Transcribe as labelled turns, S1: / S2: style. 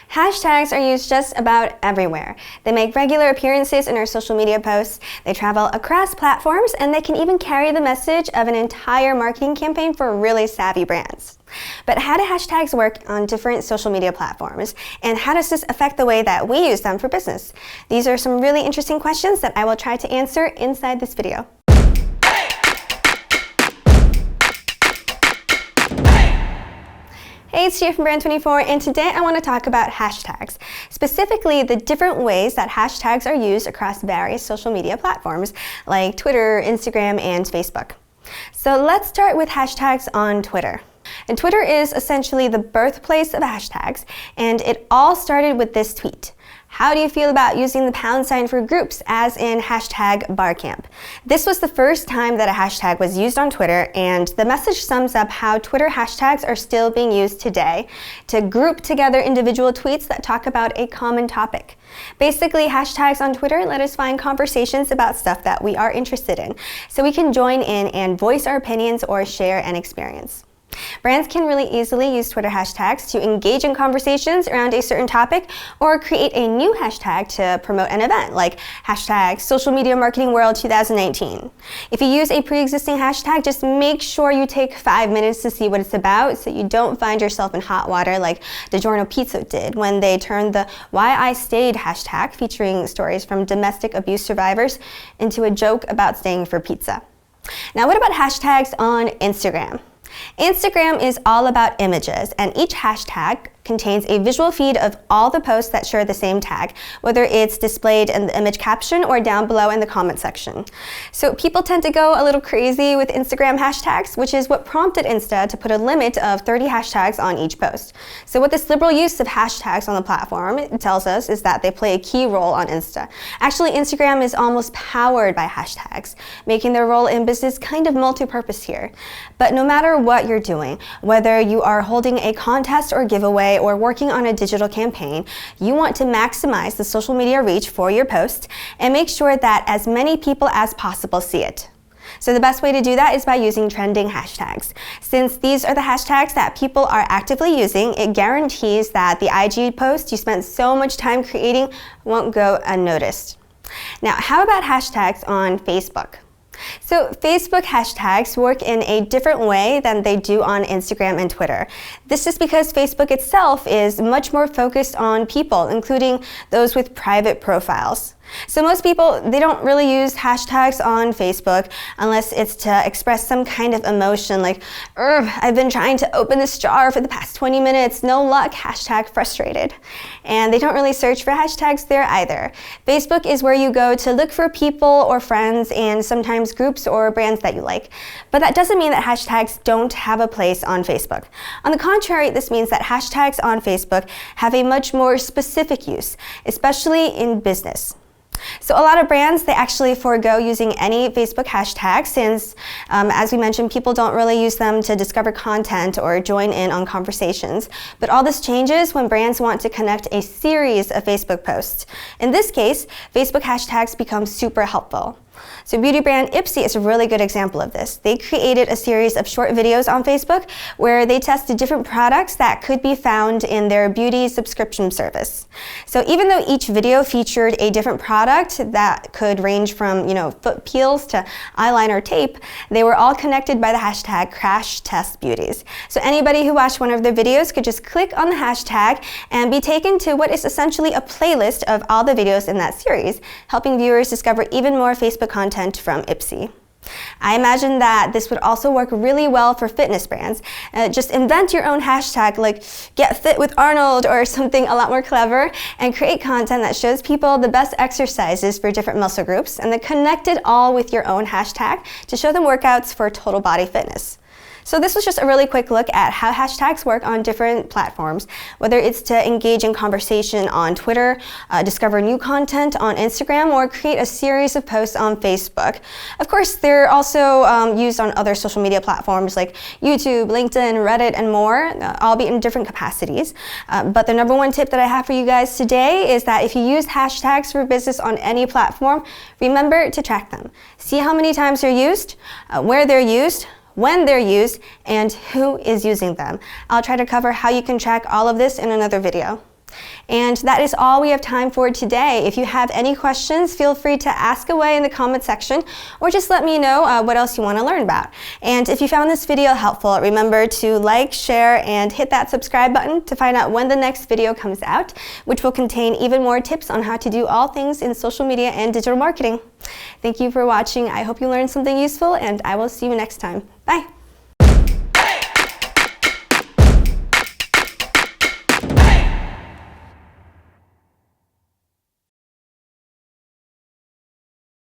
S1: Hashtags are used just about everywhere. They make regular appearances in our social media posts, they travel across platforms, and they can even carry the message of an entire marketing campaign for really savvy brands. But how do hashtags work on different social media platforms? And how does this affect the way that we use them for business? These are some really interesting questions that I will try to answer inside this video. Hey, it's Gia from Brand24, and today I want to talk about hashtags, specifically the different ways that hashtags are used across various social media platforms like Twitter, Instagram, and Facebook. So let's start with hashtags on Twitter. And Twitter is essentially the birthplace of hashtags, and it all started with this tweet. How do you feel about using the # for groups, as in hashtag Barcamp? This was the first time that a hashtag was used on Twitter, and the message sums up how Twitter hashtags are still being used today to group together individual tweets that talk about a common topic. Basically, hashtags on Twitter let us find conversations about stuff that we are interested in, so we can join in and voice our opinions or share an experience. Brands can really easily use Twitter hashtags to engage in conversations around a certain topic or create a new hashtag to promote an event, like hashtag Social Media Marketing World 2019. If you use a pre-existing hashtag, just make sure you take 5 minutes to see what it's about so you don't find yourself in hot water like DiGiorno Pizza did when they turned the Why I Stayed hashtag, featuring stories from domestic abuse survivors, into a joke about staying for pizza. Now, what about hashtags on Instagram? Instagram is all about images, and each hashtag contains a visual feed of all the posts that share the same tag, whether it's displayed in the image caption or down below in the comment section. So people tend to go a little crazy with Instagram hashtags, which is what prompted Insta to put a limit of 30 hashtags on each post. So what this liberal use of hashtags on the platform tells us is that they play a key role on Insta. Actually, Instagram is almost powered by hashtags, making their role in business kind of multi-purpose here. But no matter what you're doing, whether you are holding a contest or giveaway or working on a digital campaign, you want to maximize the social media reach for your post and make sure that as many people as possible see it. So the best way to do that is by using trending hashtags. Since these are the hashtags that people are actively using, it guarantees that the IG post you spent so much time creating won't go unnoticed. Now, how about hashtags on Facebook? So Facebook hashtags work in a different way than they do on Instagram and Twitter. This is because Facebook itself is much more focused on people, including those with private profiles. So most people, they don't really use hashtags on Facebook unless it's to express some kind of emotion like, I've been trying to open this jar for the past 20 minutes, no luck, hashtag frustrated. And they don't really search for hashtags there either. Facebook is where you go to look for people or friends and sometimes groups or brands that you like. But that doesn't mean that hashtags don't have a place on Facebook. On the contrary, this means that hashtags on Facebook have a much more specific use, especially in business. So a lot of brands, they actually forego using any Facebook hashtags since, as we mentioned, people don't really use them to discover content or join in on conversations. But all this changes when brands want to connect a series of Facebook posts. In this case, Facebook hashtags become super helpful. So beauty brand Ipsy is a really good example of this. They created a series of short videos on Facebook where they tested different products that could be found in their beauty subscription service. So even though each video featured a different product that could range from, foot peels to eyeliner tape, they were all connected by the hashtag #CrashTestBeauties. So anybody who watched one of their videos could just click on the hashtag and be taken to what is essentially a playlist of all the videos in that series, helping viewers discover even more Facebook content from Ipsy. I imagine that this would also work really well for fitness brands. Just invent your own hashtag like Get Fit with Arnold or something a lot more clever, and create content that shows people the best exercises for different muscle groups, and then connect it all with your own hashtag to show them workouts for total body fitness. So this was just a really quick look at how hashtags work on different platforms, whether it's to engage in conversation on Twitter, discover new content on Instagram, or create a series of posts on Facebook. Of course, they're also used on other social media platforms like YouTube, LinkedIn, Reddit, and more, albeit in different capacities. But the number one tip that I have for you guys today is that if you use hashtags for business on any platform, remember to track them. See how many times they're used, where they're used, when they're used, and who is using them. I'll try to cover how you can track all of this in another video. And that is all we have time for today. If you have any questions, feel free to ask away in the comment section, or just let me know what else you want to learn about. And if you found this video helpful, remember to like, share, and hit that subscribe button to find out when the next video comes out, which will contain even more tips on how to do all things in social media and digital marketing. Thank you for watching. I hope you learned something useful, and I will see you next time. Bye.